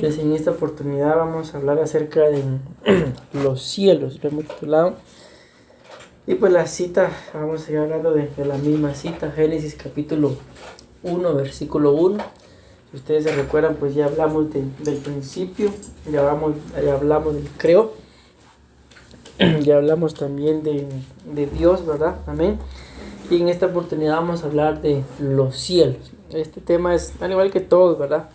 Pues en esta oportunidad vamos a hablar acerca de los cielos, lo hemos titulado. Y pues la cita, vamos a seguir hablando de la misma cita, Génesis capítulo 1, versículo 1. Si ustedes se recuerdan, pues ya hablamos del principio, ya hablamos del creo, ya hablamos también de Dios, ¿verdad? Amén. Y en esta oportunidad vamos a hablar de los cielos. Este tema es, al igual que todos, ¿verdad?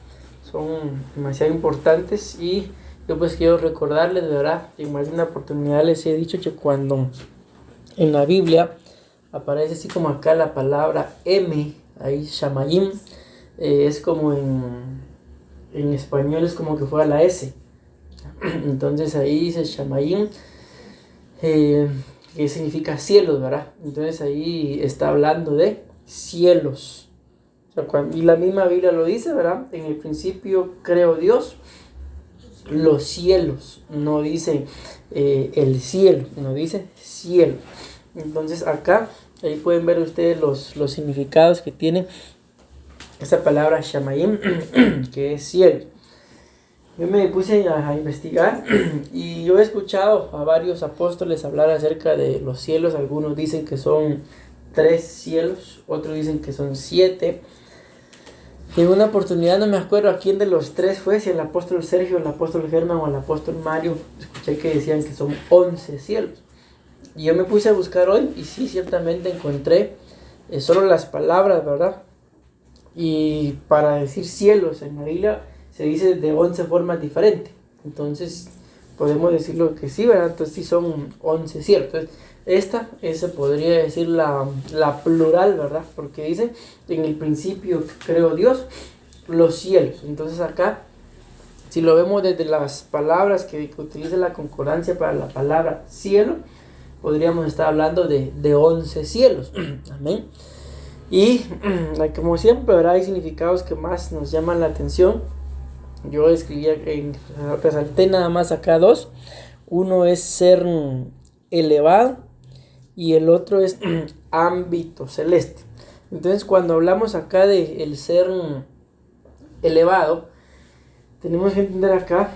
Son demasiado importantes y yo pues quiero recordarles, ¿verdad? En más de una oportunidad les he dicho que cuando en la Biblia aparece así como acá la palabra M, ahí Shamayim, es como en español es como que fuera la S. Entonces ahí dice Shamayim, que significa cielos, ¿verdad? Entonces ahí está hablando de cielos. O sea, y la misma Biblia lo dice, ¿verdad? En el principio creó Dios los cielos, no dice el cielo, no dice cielo. Entonces acá, ahí pueden ver ustedes los significados que tiene esa palabra Shamayim, que es cielo. Yo me puse a investigar y yo he escuchado a varios apóstoles hablar acerca de los cielos. Algunos dicen que son 3 cielos, otros dicen que son 7. En una oportunidad, no me acuerdo a quién de los 3 fue, si el apóstol Sergio, el apóstol Germán o el apóstol Mario, escuché que decían que son 11 cielos. Y yo me puse a buscar hoy y sí, ciertamente encontré solo las palabras, ¿verdad? Y para decir cielos en la Biblia se dice de 11 formas diferentes. Entonces podemos decirlo que sí, ¿verdad? Entonces sí son 11 cielos. Entonces esa podría decir la plural, ¿verdad? Porque dice, en el principio creó Dios los cielos. Entonces acá, si lo vemos desde las palabras que utiliza la concordancia para la palabra cielo, podríamos estar hablando de 11 cielos. Amén. Y como siempre, ¿verdad? Hay significados que más nos llaman la atención. Yo resalté nada más acá 2. Uno es ser elevado y el otro es ámbito celeste. Entonces cuando hablamos acá de el ser elevado, tenemos que entender acá,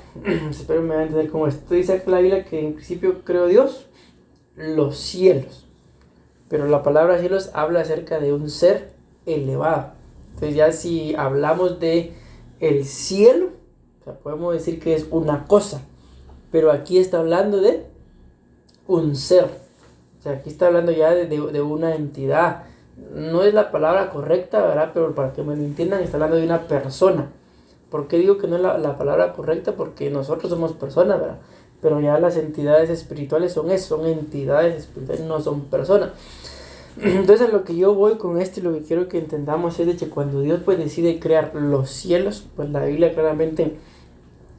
espero me van a entender cómo esto dice acá la Biblia, que en principio creó Dios los cielos, pero la palabra cielos habla acerca de un ser elevado. Entonces ya si hablamos de el cielo, o sea, podemos decir que es una cosa, pero aquí está hablando de un ser. O sea, aquí está hablando ya de una entidad. No es la palabra correcta, ¿verdad? Pero para que me lo entiendan, está hablando de una persona. ¿Por qué digo que no es la palabra correcta? Porque nosotros somos personas, ¿verdad? Pero ya las entidades espirituales son eso, son entidades espirituales, no son personas. Entonces a lo que yo voy con esto y lo que quiero que entendamos es de que cuando Dios pues decide crear los cielos, pues la Biblia claramente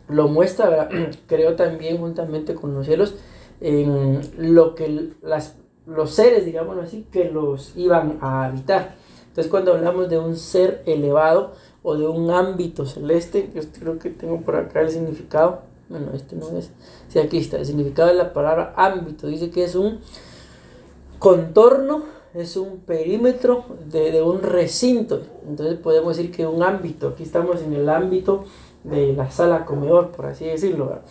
lo muestra, ¿verdad? Creó también juntamente con los cielos en lo que los seres, digámoslo así, que los iban a habitar. Entonces cuando hablamos de un ser elevado o de un ámbito celeste, yo creo que tengo por acá el significado, bueno, este no es, sí, aquí está, el significado de la palabra ámbito, dice que es un contorno, es un perímetro de un recinto. Entonces podemos decir que un ámbito, aquí estamos en el ámbito de la sala comedor, por así decirlo, ¿verdad?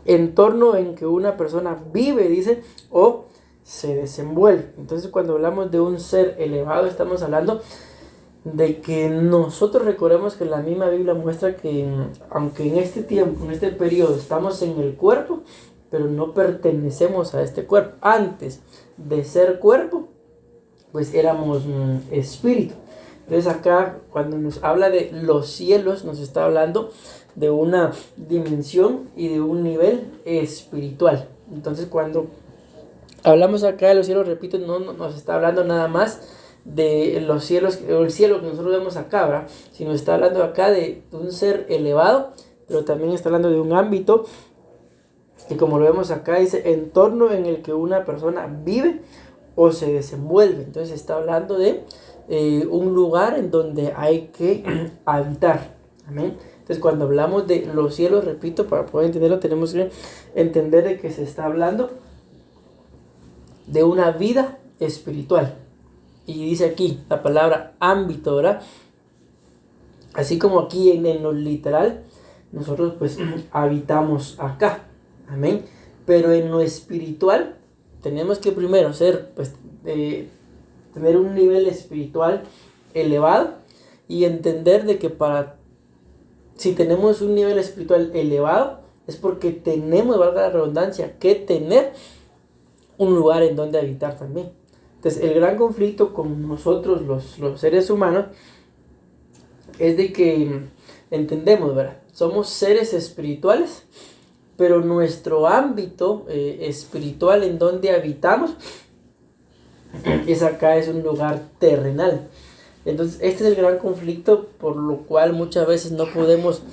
Entorno en que una persona vive, dice, o se desenvuelve. Entonces cuando hablamos de un ser elevado, estamos hablando de que nosotros recordemos que la misma Biblia muestra que aunque en este tiempo, en este periodo, estamos en el cuerpo, pero no pertenecemos a este cuerpo. Antes de ser cuerpo, pues éramos espíritu. Entonces acá cuando nos habla de los cielos, nos está hablando de una dimensión y de un nivel espiritual. Entonces cuando hablamos acá de los cielos, repito, no nos está hablando nada más de los cielos, o el cielo que nosotros vemos acá, ¿verdad? Sino está hablando acá de un ser elevado, pero también está hablando de un ámbito, y como lo vemos acá, dice entorno en el que una persona vive o se desenvuelve. Entonces está hablando de un lugar en donde hay que habitar. Amén. Entonces cuando hablamos de los cielos, repito, para poder entenderlo, tenemos que entender de que se está hablando de una vida espiritual. Y dice aquí la palabra ámbito, ¿verdad? Así como aquí en lo literal, nosotros pues habitamos acá. Amén. Pero en lo espiritual tenemos que primero ser, pues, tener un nivel espiritual elevado y entender de que si tenemos un nivel espiritual elevado es porque tenemos, valga la redundancia, que tener un lugar en donde habitar también. Entonces el gran conflicto con nosotros los seres humanos es de que entendemos, ¿verdad? Somos seres espirituales, pero nuestro ámbito espiritual en donde habitamos es un lugar terrenal. Entonces este es el gran conflicto, por lo cual muchas veces no podemos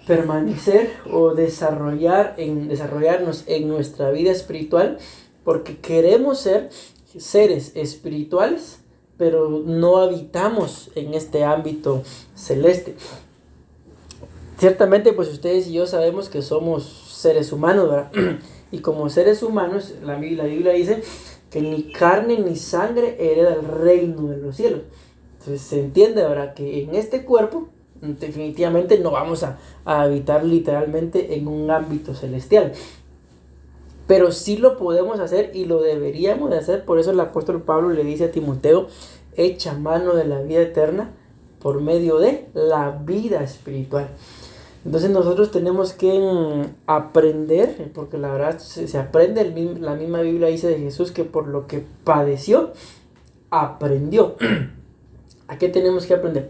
permanecer o desarrollarnos en nuestra vida espiritual, porque queremos ser seres espirituales, pero no habitamos en este ámbito celeste. Ciertamente, pues ustedes y yo sabemos que somos seres humanos, ¿verdad? Y como seres humanos, la Biblia dice que ni carne ni sangre hereda el reino de los cielos. Entonces se entiende, ¿verdad?, que en este cuerpo definitivamente no vamos a habitar literalmente en un ámbito celestial. Pero sí lo podemos hacer y lo deberíamos de hacer. Por eso el apóstol Pablo le dice a Timoteo: echa mano de la vida eterna por medio de la vida espiritual. Entonces nosotros tenemos que aprender, porque la verdad se aprende, la misma Biblia dice de Jesús que por lo que padeció, aprendió. ¿A qué tenemos que aprender?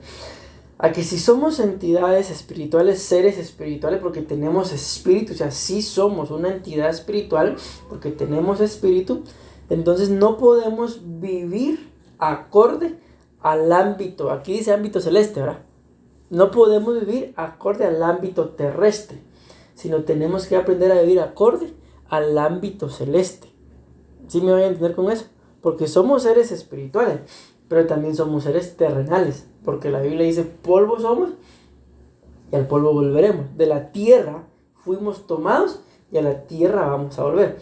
A que si somos entidades espirituales, seres espirituales, porque tenemos espíritu, o sea, sí somos una entidad espiritual, porque tenemos espíritu, entonces no podemos vivir acorde al ámbito, aquí dice ámbito celeste, ¿verdad? No podemos vivir acorde al ámbito terrestre, sino tenemos que aprender a vivir acorde al ámbito celeste. ¿Sí me voy a entender con eso? Porque somos seres espirituales, pero también somos seres terrenales, porque la Biblia dice: polvo somos y al polvo volveremos. De la tierra fuimos tomados y a la tierra vamos a volver.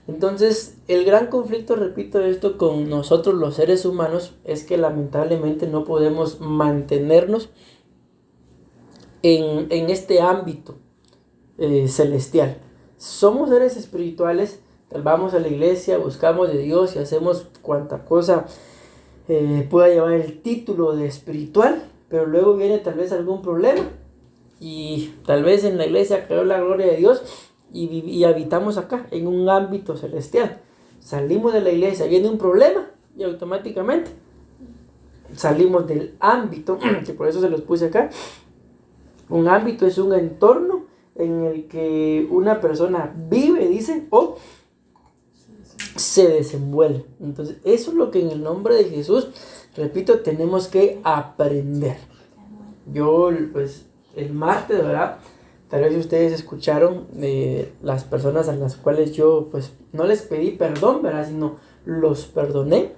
Entonces, el gran conflicto, repito esto, con nosotros los seres humanos es que lamentablemente no podemos mantenernos en este ámbito celestial. Somos seres espirituales, vamos a la iglesia, buscamos de Dios y hacemos cuanta cosa pueda llevar el título de espiritual, pero luego viene tal vez algún problema y tal vez en la iglesia cayó la gloria de Dios y habitamos acá en un ámbito celestial. Salimos de la iglesia, viene un problema y automáticamente salimos del ámbito, que por eso se los puse acá. Un ámbito es un entorno en el que una persona vive, dice, o se desenvuelve. Entonces, eso es lo que en el nombre de Jesús, repito, tenemos que aprender. Yo, pues, el martes, ¿verdad? Tal vez ustedes escucharon las personas a las cuales yo, pues, no les pedí perdón, ¿verdad? Sino los perdoné.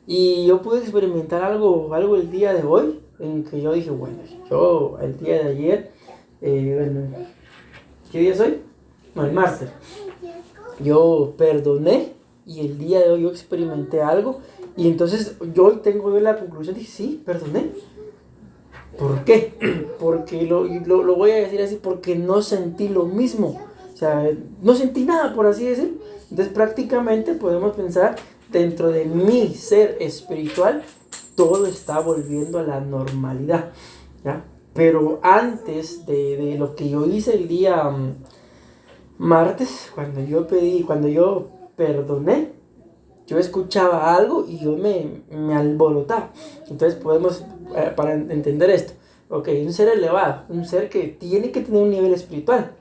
Y yo pude experimentar algo el día de hoy, en que yo dije, bueno, yo el día de ayer, bueno, ¿qué día es hoy? No, el martes. Yo perdoné y el día de hoy yo experimenté algo y entonces yo tengo la conclusión de sí, perdoné. ¿Por qué? Porque lo voy a decir así, porque no sentí lo mismo. O sea, no sentí nada, por así decir. Entonces prácticamente podemos pensar, dentro de mi ser espiritual, todo está volviendo a la normalidad, ¿ya? Pero antes de lo que yo hice el día martes, cuando yo perdoné, yo escuchaba algo y yo me alborotaba. Entonces podemos, para entender esto, ok, un ser elevado, un ser que tiene que tener un nivel espiritual,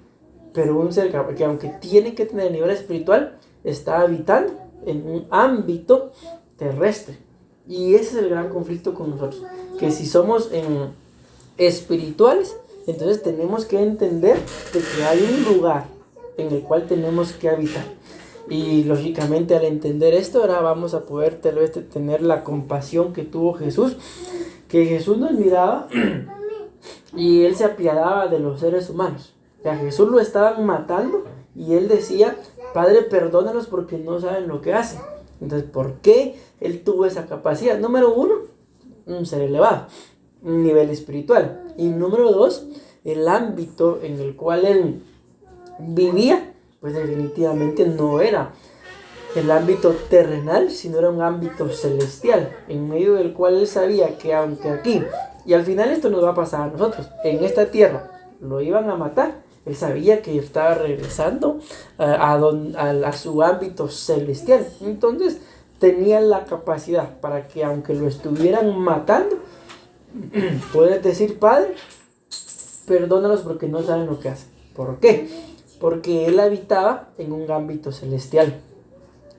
pero un ser que aunque tiene que tener nivel espiritual, está habitando en un ámbito terrestre. Y ese es el gran conflicto con nosotros, que si somos espirituales, entonces tenemos que entender de que hay un lugar en el cual tenemos que habitar. Y lógicamente al entender esto, ahora vamos a poder tal vez tener la compasión que tuvo Jesús, que Jesús nos miraba y Él se apiadaba de los seres humanos. O sea, Jesús lo estaban matando y Él decía: Padre, perdónalos porque no saben lo que hacen. Entonces, ¿por qué Él tuvo esa capacidad? Número uno, un ser elevado, un nivel espiritual. Y número dos, el ámbito en el cual él vivía, pues definitivamente no era el ámbito terrenal, sino era un ámbito celestial, en medio del cual él sabía que aunque aquí, y al final esto nos va a pasar a nosotros, en esta tierra lo iban a matar, él sabía que estaba regresando a su ámbito celestial. Entonces tenía la capacidad para que aunque lo estuvieran matando, puedes decir: Padre, perdónalos porque no saben lo que hacen. ¿Por qué? Porque él habitaba en un ámbito celestial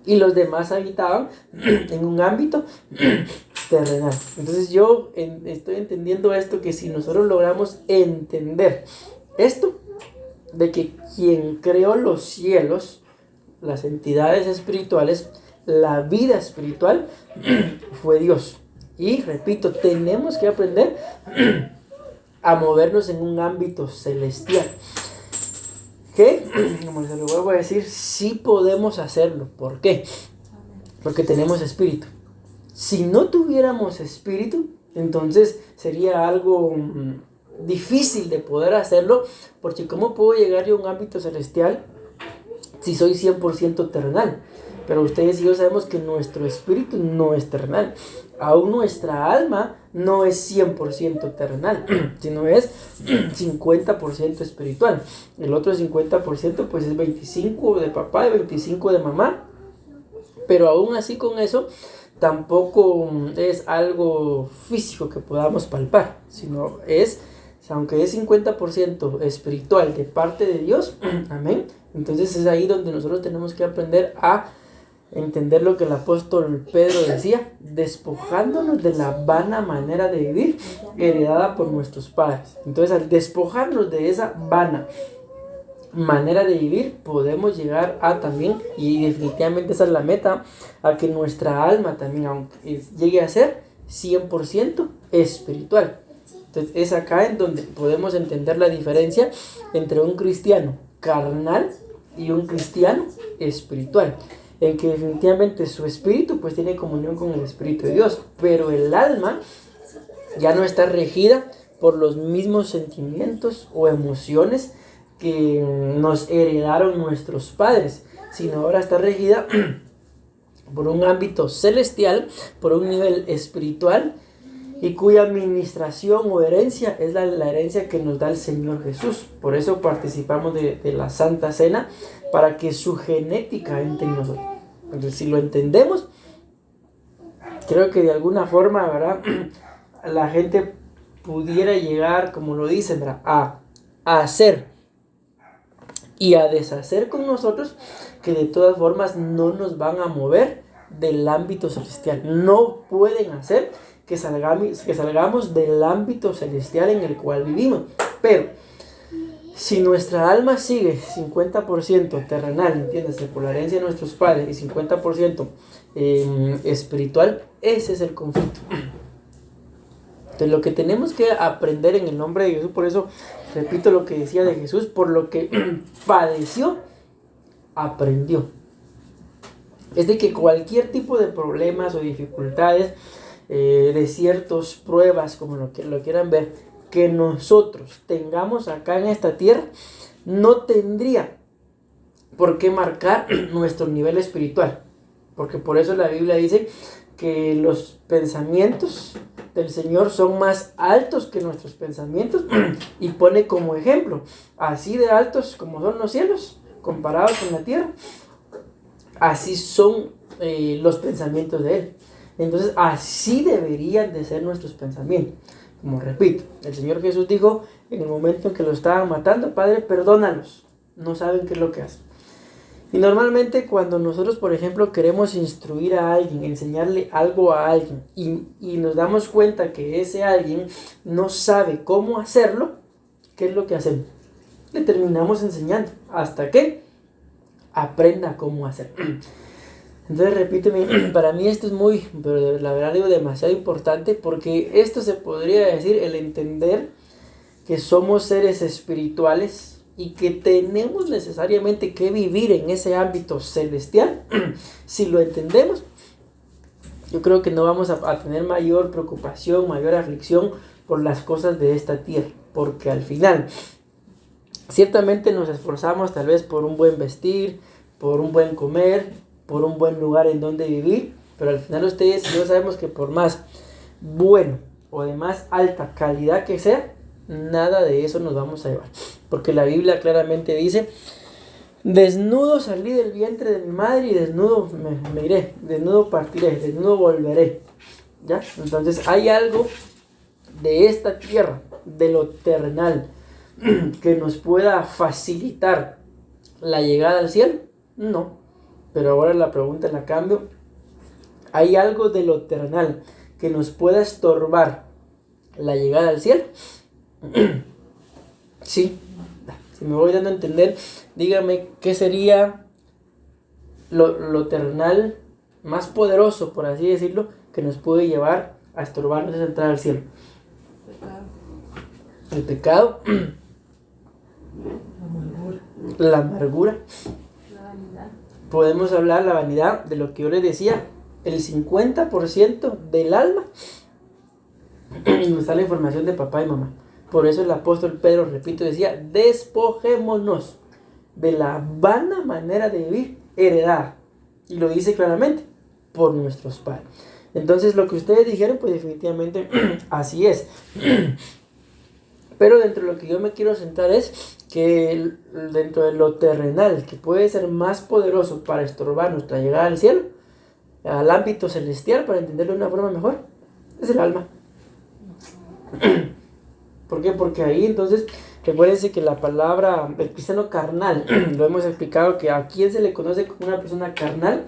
y los demás habitaban en un ámbito terrenal. Entonces yo estoy entendiendo esto, que si nosotros logramos entender esto, de que quien creó los cielos, las entidades espirituales, la vida espiritual, fue Dios. Y repito, tenemos que aprender a movernos en un ámbito celestial. Que, como se lo vuelvo a decir, sí podemos hacerlo. ¿Por qué? Porque tenemos espíritu. Si no tuviéramos espíritu, entonces sería algo difícil de poder hacerlo, porque ¿cómo puedo llegar yo a un ámbito celestial si soy 100% terrenal? Pero ustedes y yo sabemos que nuestro espíritu no es terrenal. Aún nuestra alma no es 100% terrenal, sino es 50% espiritual. El otro 50% pues es 25 de papá y 25 de mamá. Pero aún así, con eso tampoco es algo físico que podamos palpar, sino es, aunque es 50% espiritual de parte de Dios, amén. Entonces es ahí donde nosotros tenemos que aprender a entender lo que el apóstol Pedro decía: despojándonos de la vana manera de vivir heredada por nuestros padres. Entonces, al despojarnos de esa vana manera de vivir, podemos llegar a también, y definitivamente esa es la meta, a que nuestra alma también, aunque llegue a ser 100% espiritual. Entonces es acá en donde podemos entender la diferencia entre un cristiano carnal y un cristiano espiritual, en que definitivamente su espíritu pues tiene comunión con el Espíritu de Dios, pero el alma ya no está regida por los mismos sentimientos o emociones que nos heredaron nuestros padres, sino ahora está regida por un ámbito celestial, por un nivel espiritual, y cuya administración o herencia es la herencia que nos da el Señor Jesús. Por eso participamos de la Santa Cena, para que su genética entre en nosotros. Entonces, si lo entendemos, creo que de alguna forma, ¿verdad?, la gente pudiera llegar, como lo dicen, ¿verdad?, a hacer y a deshacer con nosotros, que de todas formas no nos van a mover del ámbito celestial. No pueden hacer que salgamos del ámbito celestial en el cual vivimos. Pero si nuestra alma sigue 50% terrenal, entiéndase, por la herencia de nuestros padres, y 50% espiritual, ese es el conflicto. Entonces, lo que tenemos que aprender en el nombre de Jesús, por eso repito lo que decía de Jesús: por lo que padeció, aprendió. Es de que cualquier tipo de problemas o dificultades, desiertos, pruebas, como lo quieran ver, que nosotros tengamos acá en esta tierra, no tendría por qué marcar nuestro nivel espiritual. Porque por eso la Biblia dice que los pensamientos del Señor son más altos que nuestros pensamientos, y pone como ejemplo: así de altos como son los cielos comparados con la tierra, así son los pensamientos de Él. Entonces así deberían de ser nuestros pensamientos. Como repito, el Señor Jesús dijo en el momento en que lo estaban matando: Padre, perdónalos, no saben qué es lo que hacen. Y normalmente cuando nosotros, por ejemplo, queremos instruir a alguien, enseñarle algo a alguien, y nos damos cuenta que ese alguien no sabe cómo hacerlo, ¿qué es lo que hacemos? Le terminamos enseñando hasta que aprenda cómo hacerlo. Entonces, repíteme, para mí esto es muy, pero la verdad digo, demasiado importante, porque esto se podría decir el entender que somos seres espirituales y que tenemos necesariamente que vivir en ese ámbito celestial. Si lo entendemos, yo creo que no vamos a tener mayor preocupación, mayor aflicción por las cosas de esta tierra. Porque al final, ciertamente nos esforzamos tal vez por un buen vestir, por un buen comer, por un buen lugar en donde vivir, pero al final ustedes y yo sabemos que por más bueno o de más alta calidad que sea, nada de eso nos vamos a llevar. Porque la Biblia claramente dice: desnudo salí del vientre de mi madre y desnudo me iré, desnudo partiré, desnudo volveré. ¿Ya? Entonces hay algo de esta tierra, de lo terrenal, que nos pueda facilitar la llegada al cielo. No. Pero ahora la pregunta la cambio. ¿Hay algo de lo terrenal que nos pueda estorbar la llegada al cielo? Sí. Si me voy dando a entender, dígame qué sería lo terrenal más poderoso, por así decirlo, que nos puede llevar a estorbarnos esa entrada al cielo. El pecado. La amargura. La vanidad. Podemos hablar la vanidad de lo que yo les decía. El 50% del alma nos está la información de papá y mamá. Por eso el apóstol Pedro, repito, decía: despojémonos de la vana manera de vivir heredada. Y lo dice claramente: por nuestros padres. Entonces lo que ustedes dijeron, pues definitivamente así es. Pero dentro de lo que yo me quiero centrar es que dentro de lo terrenal, que puede ser más poderoso para estorbar nuestra llegada al cielo, al ámbito celestial, para entenderlo de una forma mejor, es el alma. ¿Por qué? Porque ahí entonces, recuérdense que la palabra, el cristiano carnal, lo hemos explicado, que a quién se le conoce como una persona carnal: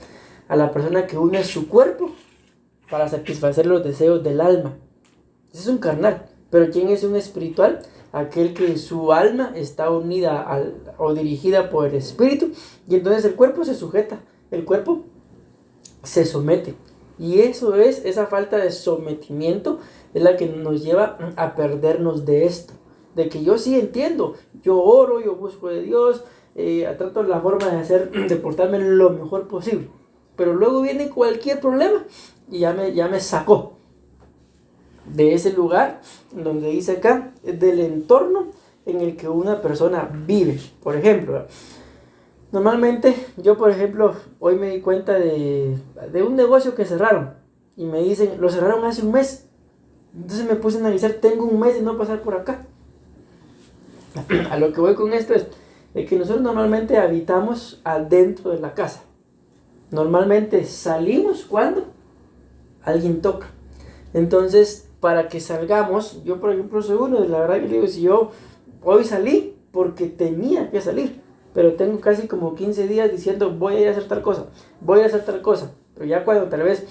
a la persona que une su cuerpo para satisfacer los deseos del alma. Ese es un carnal. Pero ¿quién es un espiritual? Aquel que su alma está unida o dirigida por el espíritu, y entonces el cuerpo se sujeta, el cuerpo se somete. Y eso es, esa falta de sometimiento es la que nos lleva a perdernos de esto. De que yo sí entiendo, yo oro, yo busco de Dios, trato la forma de portarme lo mejor posible. Pero luego viene cualquier problema y ya me sacó de ese lugar donde dice acá, del entorno en el que una persona vive. Por ejemplo, normalmente yo, por ejemplo, hoy me di cuenta de un negocio que cerraron y me dicen: lo cerraron hace un mes. Entonces me puse a analizar: tengo un mes de no pasar por acá. A lo que voy con esto es de que nosotros normalmente habitamos adentro de la casa. Normalmente salimos cuando alguien toca. Entonces, para que salgamos, yo por ejemplo soy uno, la verdad que digo, si yo hoy salí porque tenía que salir, pero tengo casi como 15 días diciendo: voy a ir a hacer tal cosa, voy a hacer tal cosa, pero ya cuando tal vez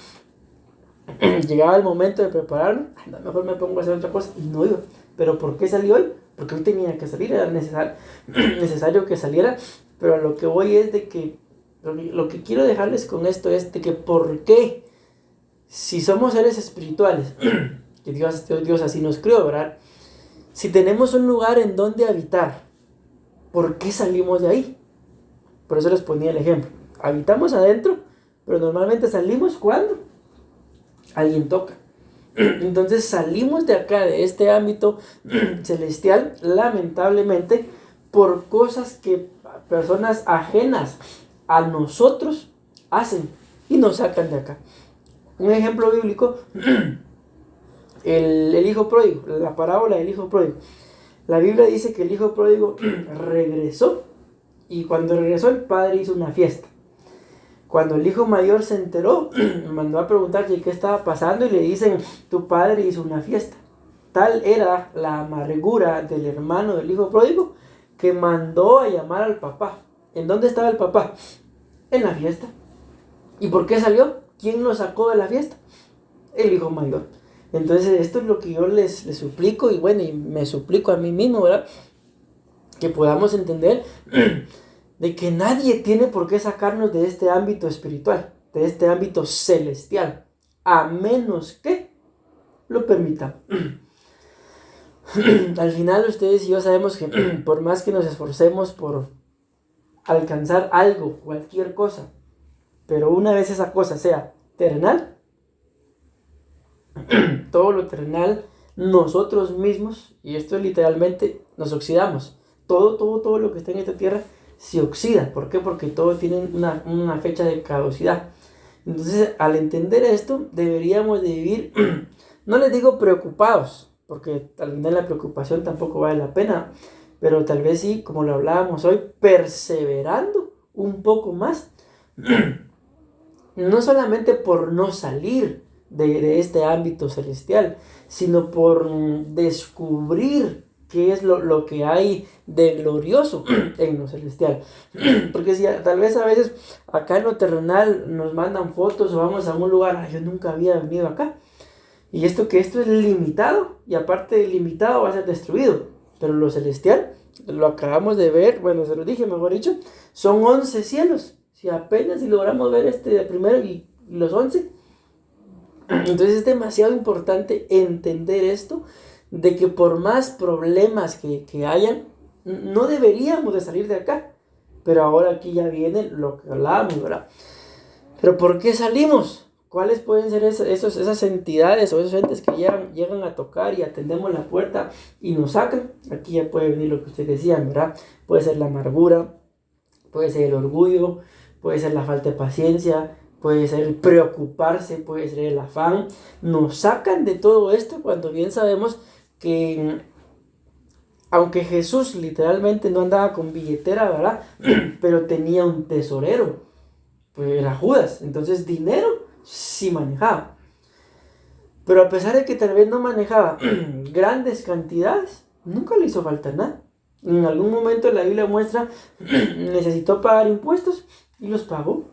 llegaba el momento de prepararme, mejor me pongo a hacer otra cosa, y no iba. ¿Pero por qué salí hoy? Porque hoy tenía que salir, era necesario que saliera. Pero a lo que voy es de que lo que quiero dejarles con esto es de que por qué, si somos seres espirituales, que Dios así nos creó, ¿verdad? Si tenemos un lugar en donde habitar, ¿por qué salimos de ahí? Por eso les ponía el ejemplo. Habitamos adentro, pero normalmente salimos cuando alguien toca. Entonces salimos de acá, de este ámbito celestial, lamentablemente, por cosas que personas ajenas a nosotros hacen y nos sacan de acá. Un ejemplo bíblico: el hijo pródigo, la parábola del hijo pródigo. La Biblia dice que el hijo pródigo regresó, y cuando regresó el padre hizo una fiesta. Cuando el hijo mayor se enteró, mandó a preguntar qué estaba pasando, y le dicen: tu padre hizo una fiesta. Tal era la amargura del hermano del hijo pródigo que mandó a llamar al papá. ¿En dónde estaba el papá? En la fiesta. ¿Y por qué salió? ¿Quién lo sacó de la fiesta? El hijo mayor. Entonces esto es lo que yo les suplico, y bueno, y me suplico a mí mismo, ¿verdad? Que podamos entender de que nadie tiene por qué sacarnos de este ámbito espiritual, de este ámbito celestial, a menos que lo permitamos. Al final ustedes y yo sabemos que por más que nos esforcemos por alcanzar algo, cualquier cosa, pero una vez esa cosa sea terrenal, todo lo terrenal nosotros mismos, y esto es literalmente, nos oxidamos. Todo lo que está en esta tierra se oxida. ¿Por qué? Porque todo tiene una fecha de caducidad. Entonces, al entender esto, deberíamos de vivir, no les digo preocupados, porque al final la preocupación tampoco vale la pena, pero tal vez sí, como lo hablábamos hoy, perseverando un poco más, no solamente por no salir de este ámbito celestial, sino por descubrir qué es lo que hay de glorioso en lo celestial. Porque si tal vez a veces acá en lo terrenal nos mandan fotos o vamos a un lugar, yo nunca había venido acá. Y esto es limitado, y aparte de limitado va a ser destruido. Pero lo celestial, lo acabamos de ver, bueno, se lo dije, mejor dicho, son 11 cielos. Si apenas si logramos ver este de primero y los 11. Entonces es demasiado importante entender esto, de que por más problemas que hayan, no deberíamos de salir de acá. Pero ahora aquí ya viene lo que hablábamos, ¿verdad? Pero ¿por qué salimos? ¿Cuáles pueden ser esas entidades o esos entes que llegan a tocar y atendemos la puerta y nos sacan? Aquí ya puede venir lo que ustedes decían, ¿verdad? Puede ser la amargura, puede ser el orgullo, puede ser la falta de paciencia, puede ser el preocuparse, puede ser el afán. Nos sacan de todo esto cuando bien sabemos que, aunque Jesús literalmente no andaba con billetera, ¿verdad? Pero tenía un tesorero, pues era Judas. Entonces dinero sí manejaba. Pero a pesar de que tal vez no manejaba grandes cantidades, nunca le hizo falta nada. En algún momento la Biblia muestra, necesitó pagar impuestos y los pagó.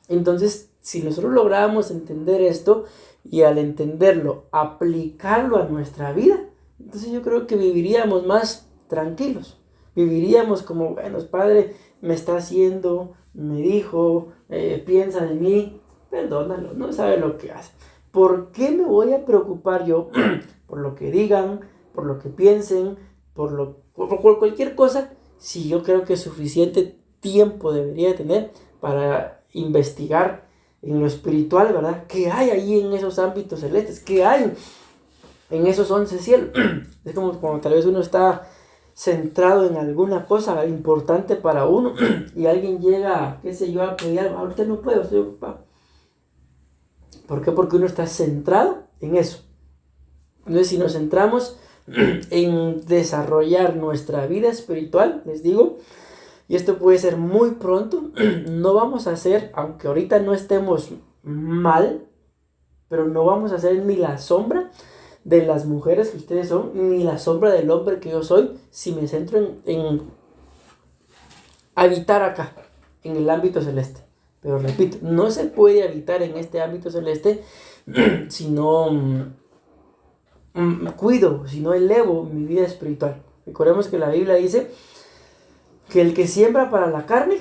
Entonces, si nosotros logramos entender esto y al entenderlo, aplicarlo a nuestra vida, entonces yo creo que viviríamos más tranquilos. Viviríamos como, bueno, Padre me está haciendo, me dijo, piensa en mí, perdónalo, no sabe lo que hace. ¿Por qué me voy a preocupar yo por lo que digan, por lo que piensen, por cualquier cosa, si yo creo que suficiente tiempo debería tener para investigar en lo espiritual, ¿verdad? ¿Qué hay ahí en esos ámbitos celestes? ¿Qué hay en esos 11 cielos? Es como cuando tal vez uno está centrado en alguna cosa importante para uno y alguien llega, qué sé yo, a pedir algo. Ahorita no puedo, estoy ocupado. ¿Por qué? Porque uno está centrado en eso. Entonces, si nos centramos en desarrollar nuestra vida espiritual, les digo, y esto puede ser muy pronto, no vamos a hacer, aunque ahorita no estemos mal, pero no vamos a hacer ni la sombra de las mujeres que ustedes son, ni la sombra del hombre que yo soy, si me centro en habitar acá, en el ámbito celeste. Pero repito, no se puede habitar en este ámbito celeste si no cuido, si no elevo mi vida espiritual. Recordemos que la Biblia dice que el que siembra para la carne,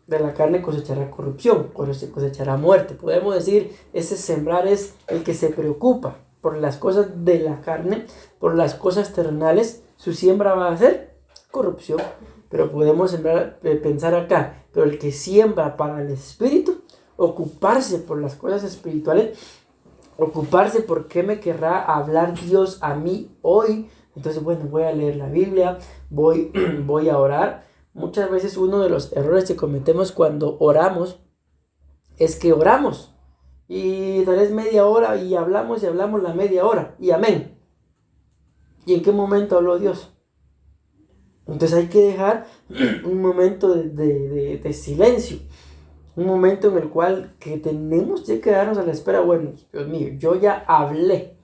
de la carne cosechará corrupción, cosechará muerte. Podemos decir, ese sembrar es el que se preocupa por las cosas de la carne, por las cosas terrenales, su siembra va a ser corrupción. Pero podemos pensar acá, pero el que siembra para el espíritu, ocuparse por las cosas espirituales, ocuparse por qué me querrá hablar Dios a mí hoy. Entonces, bueno, voy a leer la Biblia, voy a orar. Muchas veces uno de los errores que cometemos cuando oramos es que oramos y tal vez media hora y hablamos la media hora y amén. ¿Y en qué momento habló Dios? Entonces hay que dejar un momento de silencio, un momento en el cual que tenemos que quedarnos a la espera. Bueno, Dios mío, yo ya hablé,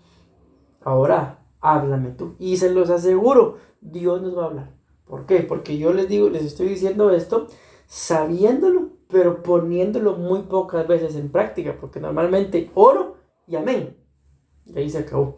ahora háblame tú. Y se los aseguro, Dios nos va a hablar. ¿Por qué? Porque yo les estoy diciendo esto sabiéndolo, pero poniéndolo muy pocas veces en práctica, porque normalmente oro y amén. Y ahí se acabó.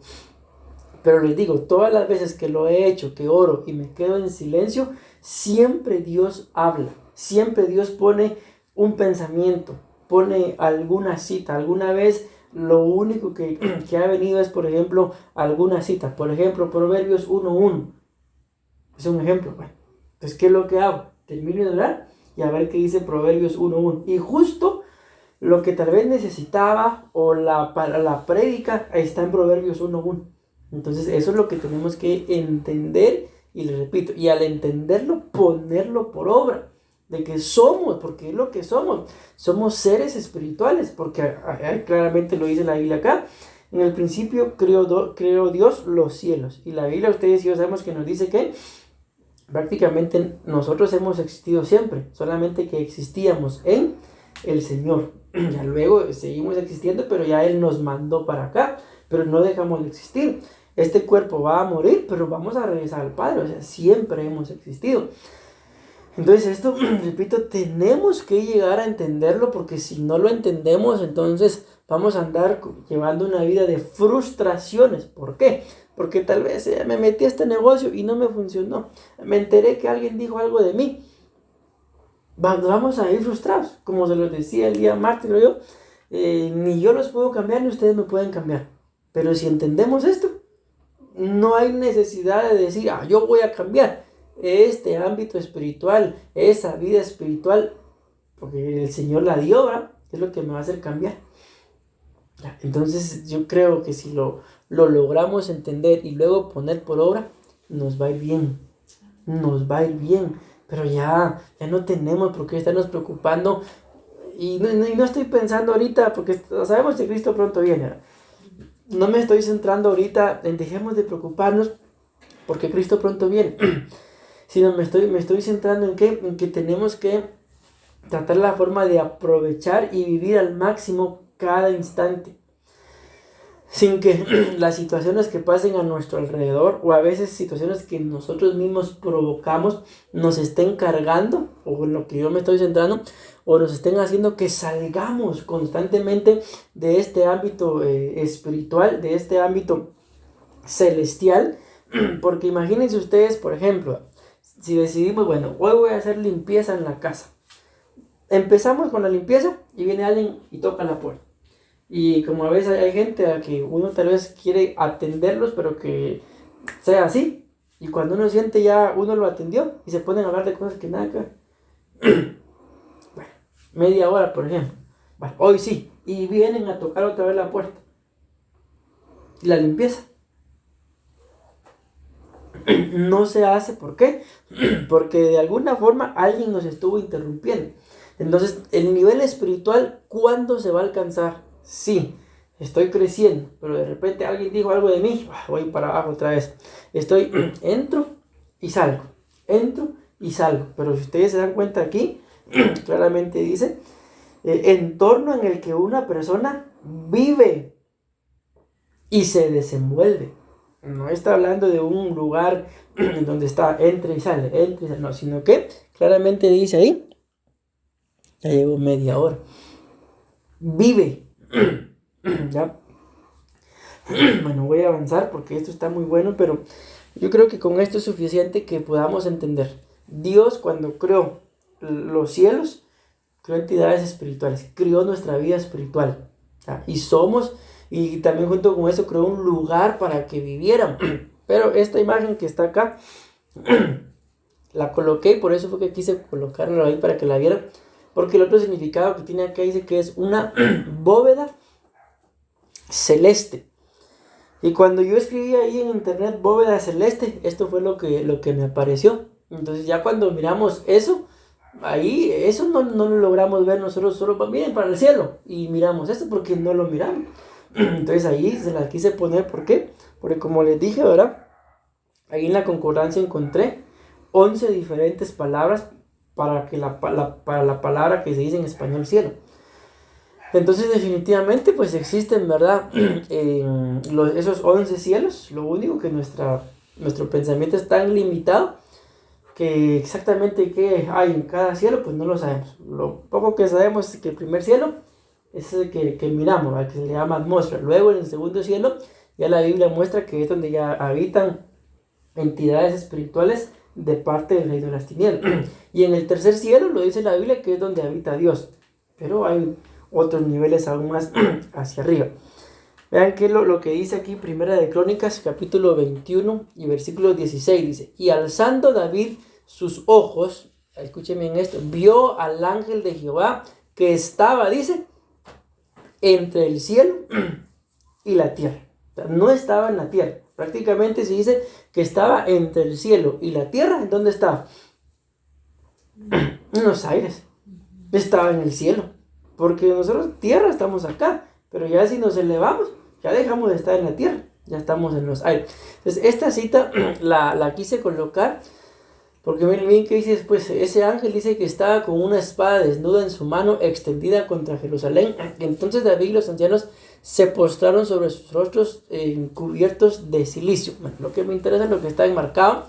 Pero les digo, todas las veces que lo he hecho, que oro y me quedo en silencio, siempre Dios habla. Siempre Dios pone un pensamiento, pone alguna cita. Alguna vez lo único que ha venido es, por ejemplo, alguna cita. Por ejemplo, Proverbios 1:1. Es un ejemplo. Bueno, entonces, ¿qué es lo que hago? Termino de orar y a ver qué dice Proverbios 1:1. Y justo lo que tal vez necesitaba o la prédica está en Proverbios 1:1. Entonces eso es lo que tenemos que entender, y le repito, y al entenderlo, ponerlo por obra, de que somos, porque es lo que somos seres espirituales, porque claramente lo dice la Biblia acá. En el principio creó Dios los cielos, y la Biblia, ustedes y yo sabemos que nos dice que prácticamente nosotros hemos existido siempre, solamente que existíamos en el Señor. Ya luego seguimos existiendo, pero ya Él nos mandó para acá, pero no dejamos de existir. Este cuerpo va a morir, pero vamos a regresar al Padre, o sea, siempre hemos existido. Entonces esto, repito, tenemos que llegar a entenderlo, porque si no lo entendemos, entonces vamos a andar llevando una vida de frustraciones. ¿Por qué? Porque tal vez me metí a este negocio y no me funcionó. Me enteré que alguien dijo algo de mí. Vamos a ir frustrados, como se los decía el día martes, creo yo. Ni yo los puedo cambiar, ni ustedes me pueden cambiar. Pero si entendemos esto, no hay necesidad de decir, yo voy a cambiar este ámbito espiritual, esa vida espiritual, porque el Señor la dio, ¿verdad? Es lo que me va a hacer cambiar. Entonces yo creo que si lo logramos entender y luego poner por obra, nos va a ir bien. Nos va a ir bien. Pero ya no tenemos por qué estarnos preocupando. Y no estoy pensando ahorita, porque sabemos que Cristo pronto viene, ¿verdad? No me estoy centrando ahorita en dejemos de preocuparnos porque Cristo pronto viene. Sino me estoy centrando en que tenemos que tratar la forma de aprovechar y vivir al máximo cada instante, sin que las situaciones que pasen a nuestro alrededor, o a veces situaciones que nosotros mismos provocamos, nos estén cargando, o en lo que yo me estoy centrando, o nos estén haciendo que salgamos constantemente de este ámbito espiritual, de este ámbito celestial. Porque imagínense ustedes, por ejemplo, si decidimos, bueno, hoy voy a hacer limpieza en la casa. Empezamos con la limpieza y viene alguien y toca la puerta. Y como a veces hay gente a que uno tal vez quiere atenderlos, pero que sea así. Y cuando uno siente ya uno lo atendió y se ponen a hablar de cosas que nada que ver. Bueno, media hora, por ejemplo. Bueno, hoy sí. Y vienen a tocar otra vez la puerta. Y la limpieza no se hace. ¿Por qué? Porque de alguna forma alguien nos estuvo interrumpiendo. Entonces, el nivel espiritual, ¿cuándo se va a alcanzar? Sí, estoy creciendo, pero de repente alguien dijo algo de mí, voy para abajo otra vez. Entro y salgo, pero si ustedes se dan cuenta aquí, claramente dice, entorno en el que una persona vive y se desenvuelve. No está hablando de un lugar donde está entra y sale, no, sino que claramente dice ahí, ya llevo media hora, vive. ¿Ya? Bueno, voy a avanzar porque esto está muy bueno, pero yo creo que con esto es suficiente que podamos entender. Dios, cuando creó los cielos, creó entidades espirituales, creó nuestra vida espiritual, ¿ya? Y también junto con eso creó un lugar para que vivieran. Pero esta imagen que está acá la coloqué, por eso fue que quise colocarla ahí para que la vieran, porque el otro significado que tiene acá dice que es una bóveda celeste. Y cuando yo escribí ahí en internet bóveda celeste, esto fue lo que me apareció. Entonces ya cuando miramos eso, ahí eso no lo logramos ver nosotros, solo miren para el cielo y miramos esto porque no lo miramos. Entonces ahí se las quise poner, ¿por qué? Porque como les dije, ¿verdad? Ahí en la concordancia encontré 11 diferentes palabras para la palabra que se dice en español cielo. Entonces definitivamente pues existen, ¿verdad? Esos 11 cielos. Lo único que nuestro pensamiento es tan limitado que exactamente qué hay en cada cielo pues no lo sabemos. Lo poco que sabemos es que el primer cielo es el que miramos, ¿verdad? Que se le llama atmósfera. Luego en el segundo cielo ya la Biblia muestra que es donde ya habitan entidades espirituales de parte del reino de las tinieblas. Y en el tercer cielo lo dice la Biblia que es donde habita Dios. Pero hay otros niveles aún más hacia arriba. Vean que lo que dice aquí Primera de Crónicas, capítulo 21 y versículo 16, dice: y alzando David sus ojos, escúchenme en esto, vio al ángel de Jehová que estaba, dice, entre el cielo y la tierra. O sea, no estaba en la tierra, Prácticamente se dice que estaba entre el cielo y la tierra. ¿En dónde estaba? En los aires. Estaba en el cielo. Porque nosotros tierra estamos acá. Pero ya si nos elevamos, ya dejamos de estar en la tierra. Ya estamos en los aires. Entonces esta cita la quise colocar. Porque miren bien que dice después, ese ángel dice que estaba con una espada desnuda en su mano extendida contra Jerusalén. Entonces David y los ancianos se postraron sobre sus rostros cubiertos de cilicio. Bueno, lo que me interesa es lo que está enmarcado,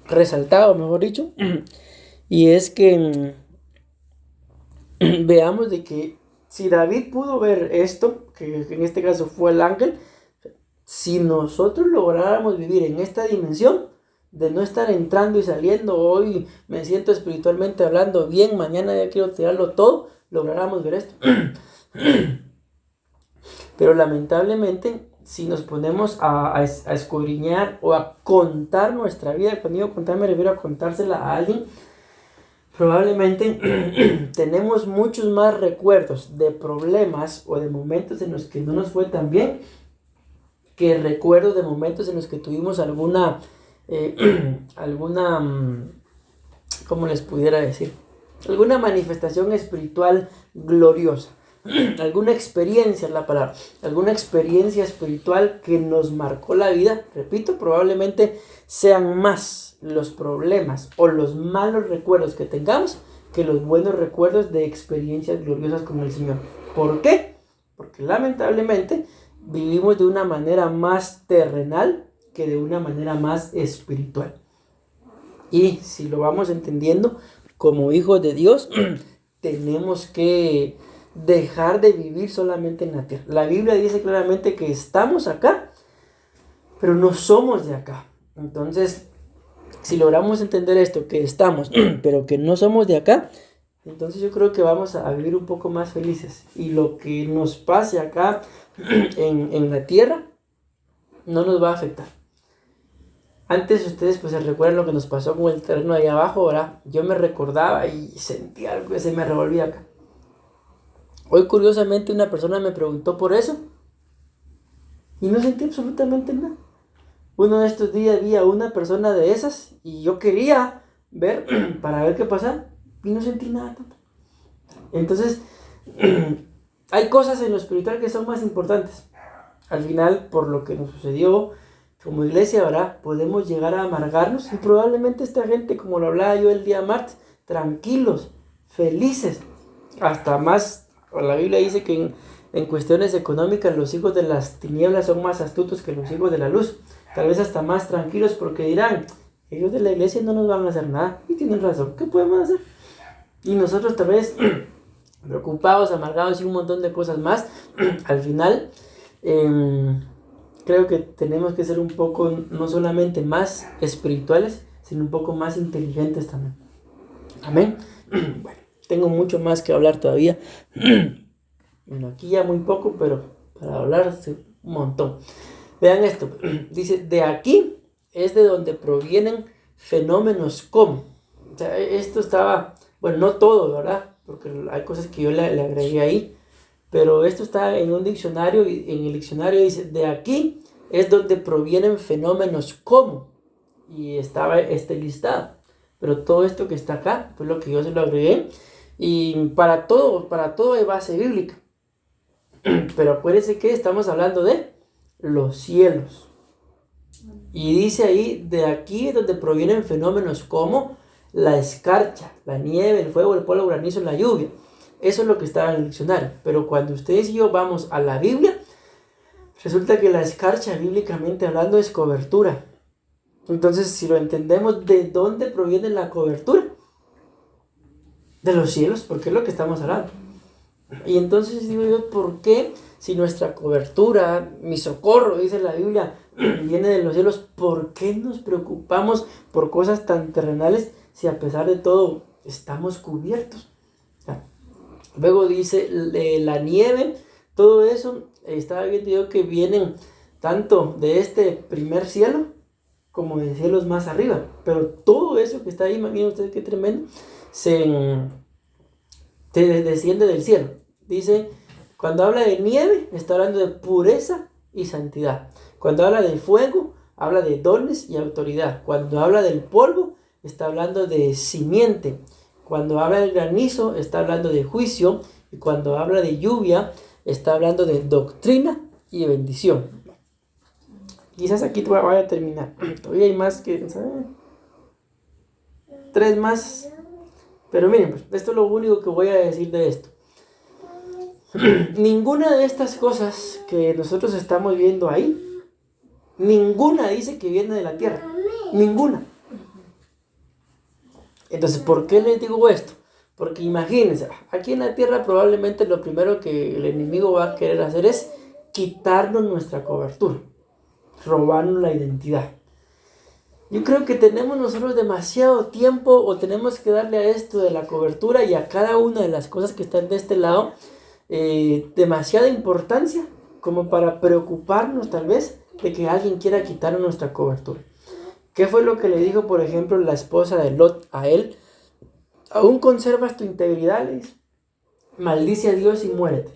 resaltado, mejor dicho, y es que veamos de que si David pudo ver esto, que en este caso fue el ángel, si nosotros lográramos vivir en esta dimensión, de no estar entrando y saliendo, hoy me siento espiritualmente hablando bien, mañana ya quiero tirarlo todo, lográramos ver esto. Pero lamentablemente, si nos ponemos a escudriñar o a contar nuestra vida, cuando digo contar me refiero a contársela a alguien, probablemente tenemos muchos más recuerdos de problemas o de momentos en los que no nos fue tan bien, que recuerdos de momentos en los que tuvimos alguna, ¿cómo les pudiera decir? Alguna manifestación espiritual gloriosa. Alguna experiencia es la palabra, alguna experiencia espiritual que nos marcó la vida. Repito, probablemente sean más los problemas o los malos recuerdos que tengamos que los buenos recuerdos de experiencias gloriosas con el Señor. ¿Por qué? Porque lamentablemente vivimos de una manera más terrenal que de una manera más espiritual. Y si lo vamos entendiendo como hijos de Dios, tenemos que dejar de vivir solamente en la tierra. La Biblia dice claramente que estamos acá, pero no somos de acá. Entonces, si logramos entender esto, que estamos, pero que no somos de acá, entonces yo creo que vamos a vivir un poco más felices. Y lo que nos pase acá en la tierra no nos va a afectar. Antes ustedes pues se recuerdan lo que nos pasó con el terreno ahí abajo, ¿verdad? Yo me recordaba y sentía algo que se me revolvía acá. Hoy curiosamente una persona me preguntó por eso y no sentí absolutamente nada. Uno de estos días vi a una persona de esas y yo quería ver para ver qué pasa y no sentí nada tampoco. Entonces hay cosas en lo espiritual que son más importantes. Al final, por lo que nos sucedió como iglesia, ¿verdad? Podemos llegar a amargarnos y probablemente esta gente, como lo hablaba yo el día martes, tranquilos, felices, hasta más, la Biblia dice que en cuestiones económicas los hijos de las tinieblas son más astutos que los hijos de la luz, tal vez hasta más tranquilos porque dirán, ellos de la iglesia no nos van a hacer nada, y tienen razón, ¿qué podemos hacer? Y nosotros tal vez preocupados, amargados y un montón de cosas más, al final creo que tenemos que ser un poco, no solamente más espirituales, sino un poco más inteligentes también. Amén. Bueno, tengo mucho más que hablar todavía. Bueno, aquí ya muy poco, pero para hablar un montón. Vean esto. Dice, de aquí es de donde provienen fenómenos como. O sea, esto estaba, bueno, no todo, ¿verdad? Porque hay cosas que yo le agregué ahí. Pero esto está en un diccionario y en el diccionario dice, de aquí es donde provienen fenómenos como. Y estaba este listado. Pero todo esto que está acá fue lo que yo se lo agregué. Y para todo hay base bíblica. Pero acuérdense que estamos hablando de los cielos. Y dice ahí, de aquí es donde provienen fenómenos como la escarcha, la nieve, el fuego, el polvo, el granizo, la lluvia. Eso es lo que estaba en el diccionario. Pero cuando ustedes y yo vamos a la Biblia, resulta que la escarcha, bíblicamente hablando, es cobertura. Entonces, si lo entendemos, ¿de dónde proviene la cobertura? De los cielos, porque es lo que estamos hablando. Y entonces digo yo, ¿por qué si nuestra cobertura, mi socorro, dice la Biblia, viene de los cielos? ¿Por qué nos preocupamos por cosas tan terrenales si a pesar de todo estamos cubiertos? Luego dice la nieve, todo eso, estaba viendo yo que vienen tanto de este primer cielo como de cielos más arriba. Pero todo eso que está ahí, miren ustedes qué tremendo, desciende del cielo. Dice, cuando habla de nieve, está hablando de pureza y santidad. Cuando habla de fuego, habla de dones y autoridad. Cuando habla del polvo, está hablando de simiente. Cuando habla del granizo, está hablando de juicio. Y cuando habla de lluvia, está hablando de doctrina y bendición. Quizás aquí vaya a terminar. Todavía hay más que... ¿sabe? 3 más. Pero miren, pues, esto es lo único que voy a decir de esto. Ninguna de estas cosas que nosotros estamos viendo ahí, ninguna dice que viene de la tierra. Ninguna. Entonces, ¿por qué les digo esto? Porque imagínense, aquí en la tierra probablemente lo primero que el enemigo va a querer hacer es quitarnos nuestra cobertura, robarnos la identidad. Yo creo que tenemos nosotros demasiado tiempo o tenemos que darle a esto de la cobertura y a cada una de las cosas que están de este lado demasiada importancia como para preocuparnos tal vez de que alguien quiera quitarnos nuestra cobertura. ¿Qué fue lo que le dijo, por ejemplo, la esposa de Lot a él? ¿Aún conservas tu integridad? Le dice. Maldice a Dios y muérete.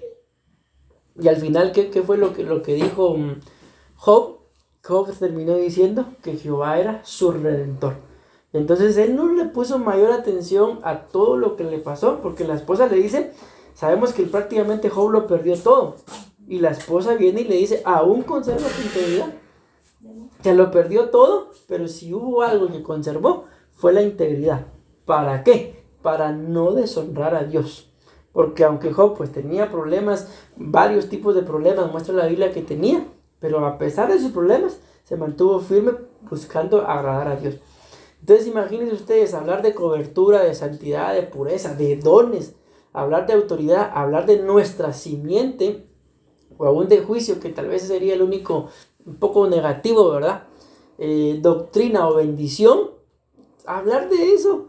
Y al final, ¿qué fue lo que dijo Job? Job terminó diciendo que Jehová era su redentor. Entonces él no le puso mayor atención a todo lo que le pasó, porque la esposa le dice, sabemos que prácticamente Job lo perdió todo. Y la esposa viene y le dice, ¿aún conserva tu integridad? Que lo perdió todo, pero si hubo algo que conservó, fue la integridad. ¿Para qué? Para no deshonrar a Dios. Porque aunque Job pues tenía problemas, varios tipos de problemas, muestra la Biblia que tenía, pero a pesar de sus problemas, se mantuvo firme buscando agradar a Dios. Entonces imagínense ustedes hablar de cobertura, de santidad, de pureza, de dones, hablar de autoridad, hablar de nuestra simiente, o aún de juicio, que tal vez sería el único un poco negativo, ¿verdad? Doctrina o bendición, hablar de eso,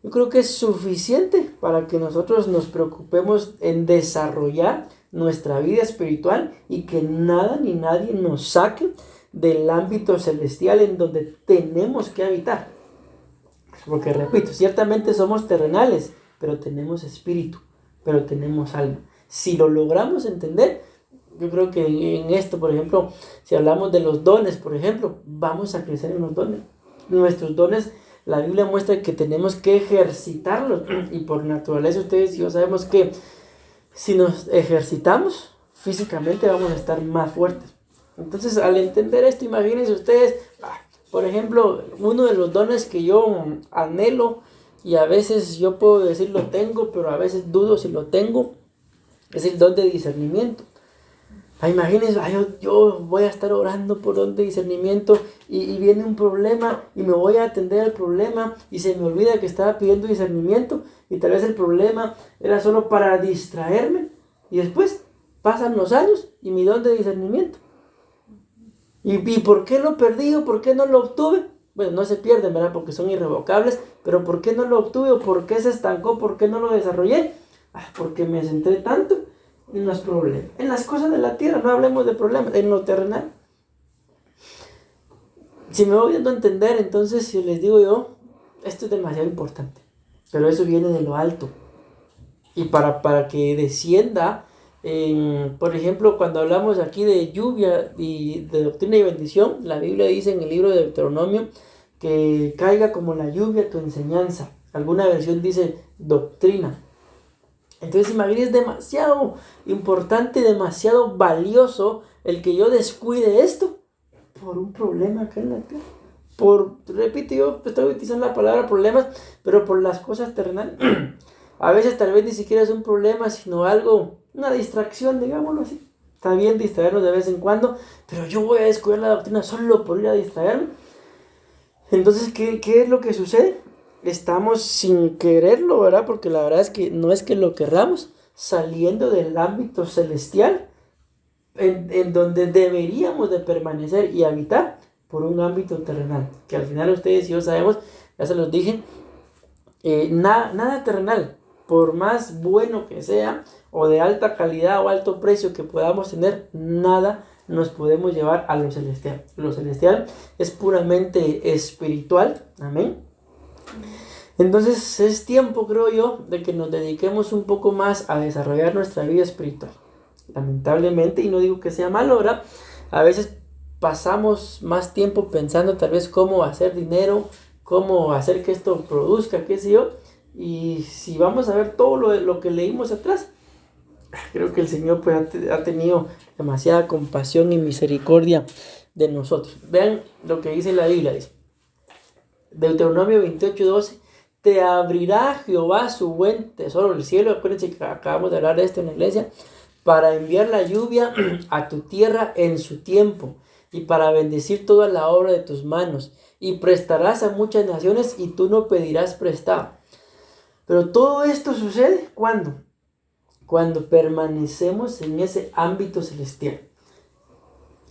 yo creo que es suficiente para que nosotros nos preocupemos en desarrollar nuestra vida espiritual y que nada ni nadie nos saque del ámbito celestial en donde tenemos que habitar. Porque repito, ciertamente somos terrenales, pero tenemos espíritu, pero tenemos alma. Si lo logramos entender, yo creo que en esto, por ejemplo, si hablamos de los dones, por ejemplo, vamos a crecer en los dones. Nuestros dones, la Biblia muestra que tenemos que ejercitarlos. Y por naturaleza ustedes y yo sabemos que si nos ejercitamos, físicamente vamos a estar más fuertes. Entonces, al entender esto, imagínense ustedes, por ejemplo, uno de los dones que yo anhelo, y a veces yo puedo decir lo tengo, pero a veces dudo si lo tengo, es el don de discernimiento. Imagínense, yo voy a estar orando por don de discernimiento y viene un problema y me voy a atender al problema y se me olvida que estaba pidiendo discernimiento y tal vez el problema era solo para distraerme y después pasan los años y mi don de discernimiento. ¿Y por qué lo perdí o por qué no lo obtuve? Bueno, no se pierden, ¿verdad? Porque son irrevocables, pero ¿por qué no lo obtuve o por qué se estancó? ¿Por qué no lo desarrollé? Porque me centré tanto en los problemas, en las cosas de la tierra, no hablemos de problemas, en lo terrenal. Si me voy dando a entender, entonces si les digo yo, esto es demasiado importante, pero eso viene de lo alto. Y para que descienda, por ejemplo, cuando hablamos aquí de lluvia y de doctrina y bendición, la Biblia dice en el libro de Deuteronomio que caiga como la lluvia tu enseñanza. Alguna versión dice doctrina. Entonces imagínense, es demasiado importante, demasiado valioso el que yo descuide esto por un problema acá en la tierra. Repito, yo estoy utilizando la palabra problemas, pero por las cosas terrenales. A veces tal vez ni siquiera es un problema, sino algo, una distracción, digámoslo así. Está bien distraernos de vez en cuando, pero yo voy a descuidar la doctrina solo por ir a distraerme. Entonces, ¿qué es lo que sucede? Estamos sin quererlo, ¿verdad? Porque la verdad es que no es que lo querramos, saliendo del ámbito celestial, en donde deberíamos de permanecer y habitar por un ámbito terrenal. Que al final ustedes y yo sabemos, ya se los dije, nada terrenal, por más bueno que sea, o de alta calidad o alto precio que podamos tener, nada nos podemos llevar a lo celestial. Lo celestial es puramente espiritual, amén. Entonces es tiempo, creo yo, de que nos dediquemos un poco más a desarrollar nuestra vida espiritual. Lamentablemente, y no digo que sea malo, ¿verdad? A veces pasamos más tiempo pensando tal vez cómo hacer dinero, cómo hacer que esto produzca, qué sé yo. Y si vamos a ver todo lo que leímos atrás, creo que el Señor pues ha tenido demasiada compasión y misericordia de nosotros. Vean lo que dice la Biblia, dice Deuteronomio 28:12: te abrirá Jehová su buen tesoro del cielo. Acuérdense que acabamos de hablar de esto en la iglesia. Para enviar la lluvia a tu tierra en su tiempo, y para bendecir toda la obra de tus manos. Y prestarás a muchas naciones, y tú no pedirás prestado. Pero todo esto sucede ¿cuándo? Cuando permanecemos en ese ámbito celestial.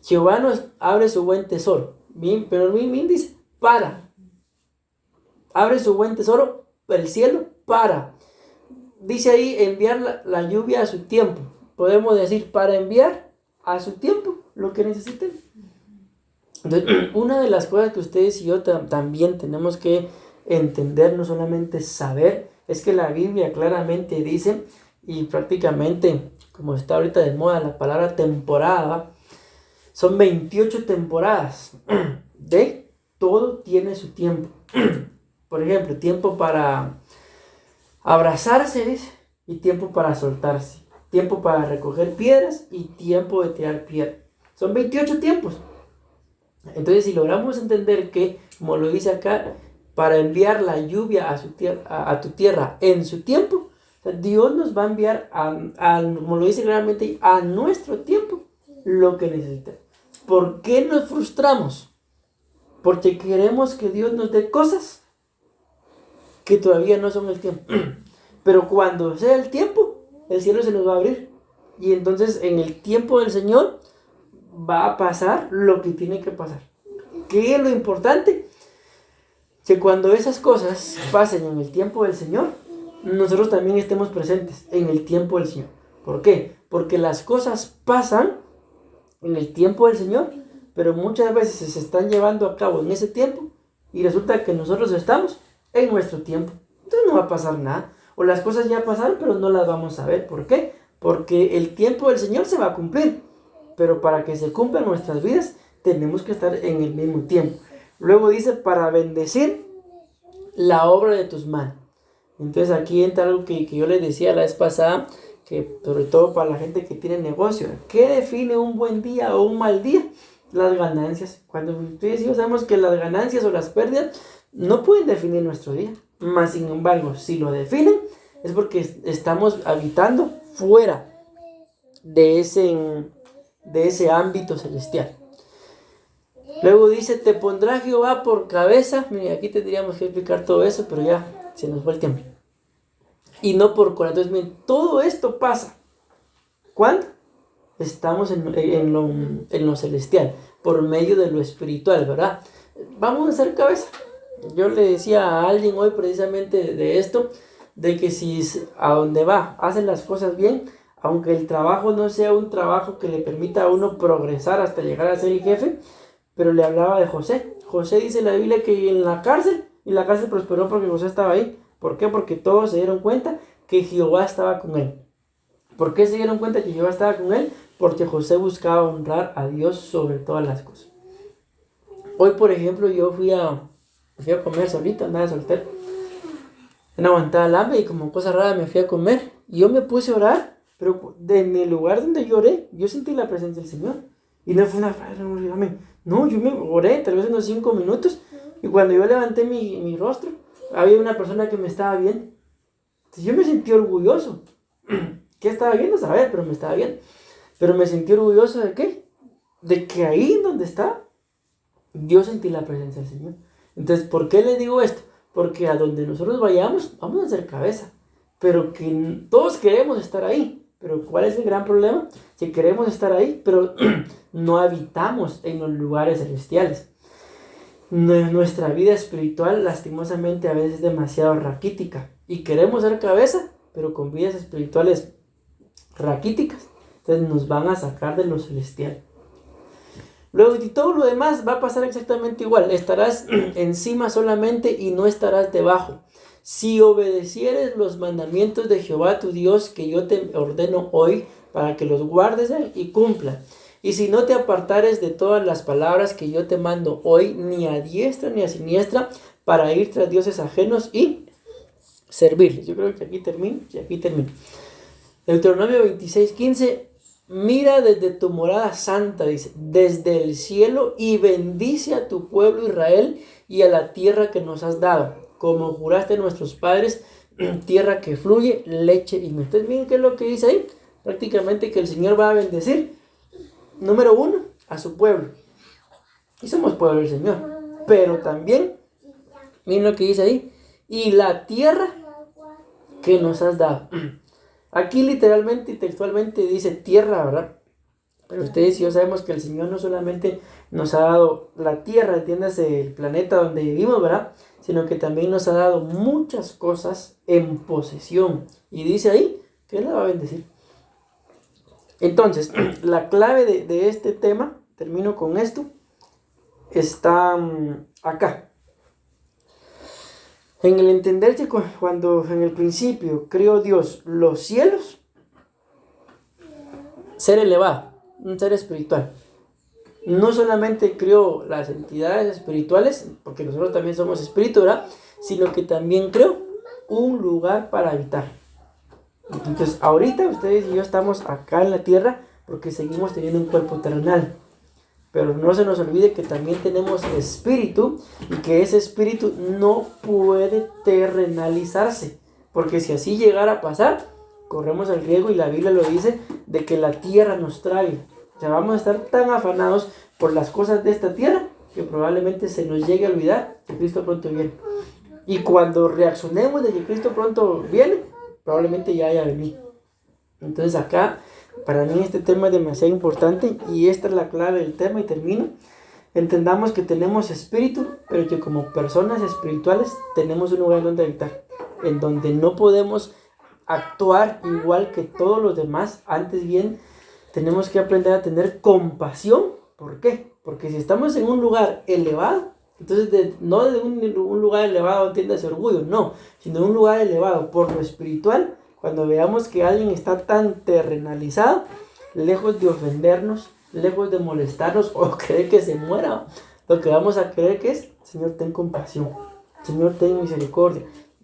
Jehová nos abre su buen tesoro. Bien, pero bien dice, abre su buen tesoro, el cielo, dice ahí, enviar la lluvia a su tiempo. Podemos decir, para enviar a su tiempo lo que necesiten. Entonces, una de las cosas que ustedes y yo también tenemos que entender, no solamente saber, es que la Biblia claramente dice, y prácticamente, como está ahorita de moda la palabra temporada, son 28 temporadas. De todo tiene su tiempo. Por ejemplo, tiempo para abrazarse y tiempo para soltarse. Tiempo para recoger piedras y tiempo de tirar piedra. Son 28 tiempos. Entonces, si logramos entender que, como lo dice acá, para enviar la lluvia a tu tierra en su tiempo, o sea, Dios nos va a enviar, como lo dice claramente, a nuestro tiempo lo que necesitamos. ¿Por qué nos frustramos? Porque queremos que Dios nos dé cosas que todavía no son el tiempo. Pero cuando sea el tiempo, el cielo se nos va a abrir. Y entonces en el tiempo del Señor va a pasar lo que tiene que pasar. ¿Qué es lo importante? Que cuando esas cosas pasen en el tiempo del Señor, nosotros también estemos presentes en el tiempo del Señor. ¿Por qué? Porque las cosas pasan en el tiempo del Señor, pero muchas veces se están llevando a cabo en ese tiempo y resulta que nosotros estamos en nuestro tiempo. Entonces no va a pasar nada. O las cosas ya pasaron, pero no las vamos a ver. ¿Por qué? Porque el tiempo del Señor se va a cumplir. Pero para que se cumplan nuestras vidas, tenemos que estar en el mismo tiempo. Luego dice, para bendecir la obra de tus manos. Entonces aquí entra algo que yo les decía la vez pasada, que sobre todo para la gente que tiene negocio, ¿qué define un buen día o un mal día? Las ganancias. Cuando ustedes y yo sabemos que las ganancias o las pérdidas no pueden definir nuestro día. Más sin embargo, si lo definen, es porque estamos habitando fuera de ese ámbito celestial. Luego dice, te pondrá Jehová por cabeza. Mire, aquí tendríamos que explicar todo eso, pero ya se nos fue el tiempo. Y no por cola. Entonces, miren, todo esto pasa. ¿Cuándo? Estamos en lo celestial, por medio de lo espiritual, ¿verdad? Vamos a hacer cabeza. Yo le decía a alguien hoy precisamente de esto, de que si a donde va hacen las cosas bien, aunque el trabajo no sea un trabajo que le permita a uno progresar hasta llegar a ser el jefe, pero le hablaba de José. José dice en la Biblia que en la cárcel, y la cárcel prosperó porque José estaba ahí. ¿Por qué? Porque todos se dieron cuenta que Jehová estaba con él. ¿Por qué se dieron cuenta que Jehová estaba con él? Porque José buscaba honrar a Dios sobre todas las cosas. Hoy, por ejemplo, yo fui a comer solito, andaba soltero. No aguantaba el hambre y como cosa rara me fui a comer. Y yo me puse a orar, pero en el lugar donde yo oré, yo sentí la presencia del Señor. Y no fue una frase, no, yo me oré tal vez unos 5 minutos. Y cuando yo levanté mi rostro, había una persona que me estaba viendo. Entonces yo me sentí orgulloso. ¿Qué estaba viendo? Saber, pero me estaba viendo. Pero me sentí orgulloso ¿de qué? De que ahí donde está, yo sentí la presencia del Señor. Entonces, ¿por qué les digo esto? Porque a donde nosotros vayamos, vamos a hacer cabeza. Pero que todos queremos estar ahí. Pero ¿cuál es el gran problema? Si queremos estar ahí, pero no habitamos en los lugares celestiales. Nuestra vida espiritual, lastimosamente, a veces es demasiado raquítica. Y queremos ser cabeza, pero con vidas espirituales raquíticas. Entonces nos van a sacar de lo celestial. Luego, y todo lo demás va a pasar exactamente igual. Estarás encima solamente y no estarás debajo. Si obedecieres los mandamientos de Jehová tu Dios que yo te ordeno hoy para que los guardes y cumplan. Y si no te apartares de todas las palabras que yo te mando hoy, ni a diestra ni a siniestra, para ir tras dioses ajenos y servirles. Yo creo que aquí termino, y aquí termino. Deuteronomio 26:15, mira desde tu morada santa, dice, desde el cielo, y bendice a tu pueblo Israel y a la tierra que nos has dado, como juraste a nuestros padres, tierra que fluye leche y miel. Entonces miren qué es lo que dice ahí, prácticamente que el Señor va a bendecir, número uno, a su pueblo, y somos pueblo del Señor, pero también, miren lo que dice ahí, y la tierra que nos has dado. Aquí literalmente y textualmente dice tierra, ¿verdad? Pero ustedes y yo sabemos que el Señor no solamente nos ha dado la tierra, entiéndase, el planeta donde vivimos, ¿verdad? Sino que también nos ha dado muchas cosas en posesión. Y dice ahí que Él la va a bendecir. Entonces, la clave de este tema, termino con esto, está acá. En el entender que cuando en el principio creó Dios los cielos, ser elevado, un ser espiritual. No solamente creó las entidades espirituales, porque nosotros también somos espíritu, ¿verdad? Sino que también creó un lugar para habitar. Entonces, ahorita ustedes y yo estamos acá en la tierra porque seguimos teniendo un cuerpo terrenal. Pero no se nos olvide que también tenemos espíritu y que ese espíritu no puede terrenalizarse. Porque si así llegara a pasar, corremos el riesgo, y la Biblia lo dice, de que la tierra nos trague. O sea, vamos a estar tan afanados por las cosas de esta tierra que probablemente se nos llegue a olvidar que Cristo pronto viene. Y cuando reaccionemos de que Cristo pronto viene, probablemente ya haya venido. Entonces acá, para mí este tema es demasiado importante y esta es la clave del tema y termino. Entendamos que tenemos espíritu, pero que como personas espirituales tenemos un lugar donde habitar, en donde no podemos actuar igual que todos los demás. Antes bien, tenemos que aprender a tener compasión. ¿Por qué? Porque si estamos en un lugar elevado, entonces no de un lugar elevado, entiéndase orgullo, no, sino de un lugar elevado por lo espiritual. Cuando veamos que alguien está tan terrenalizado, lejos de ofendernos, lejos de molestarnos o querer que se muera, lo que vamos a creer que es: Señor, ten compasión, Señor, ten misericordia.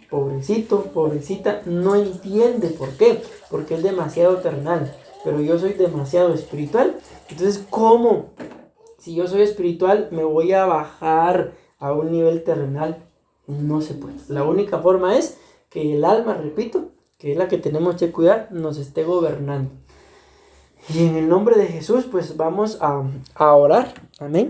Pobrecito, pobrecita, no entiende por qué, porque es demasiado terrenal, pero yo soy demasiado espiritual. Entonces, ¿cómo? Si yo soy espiritual, me voy a bajar a un nivel terrenal. No se puede. La única forma es que el alma, repito, que es la que tenemos que cuidar, nos esté gobernando. Y en el nombre de Jesús, pues vamos a orar. Amén.